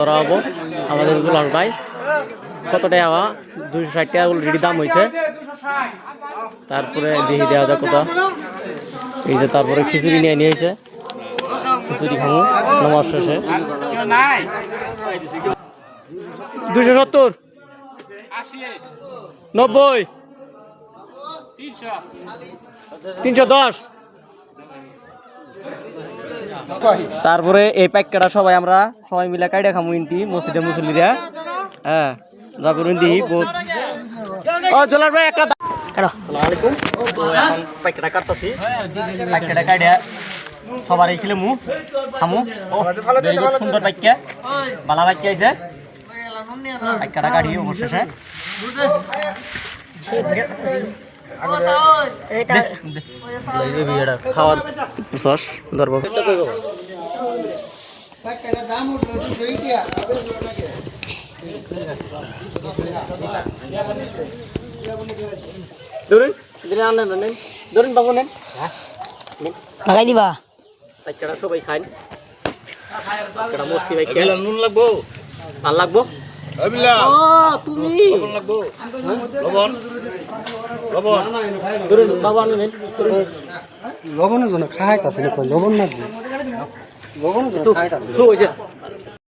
করা হবো আমাদের দুলাল ভাই কত টাকা 260 টাকা অলরেডি দাম হয়েছে। তারপরে দেখি দেওয়া যাক কত এই যে তারপরে খিচুড়ি নিয়ে নিয়েছে খিচুড়ি খাবো নামাজ শেষে 270 90 310। তারপরে এই প্যাকেটটা আমরা সবাই মিলে কাইডা খামু ইনতি মসজিদে মুসল্লিরা। হ্যাঁ যা করুন দি বহুত ও জলার ভাই একটা আসসালামু আলাইকুম। তো এখন প্যাকেটটা কাটতাছি প্যাকেটটা কাইডা সবারই খেলেমু খামু। ও সুন্দর প্যাকেট বালা প্যাকেট আইছে প্যাকেটটা কাটি অবশেষে খাওয়ার সস ধরবো ধরুন বাবু নেন লাগাই দিবা প্যাকেটটা সবাই খান প্যাকেটটা মস্তি ভাই নুন লাগবো আর লাগবো তুমি লবণ খাই লবণ না লবণ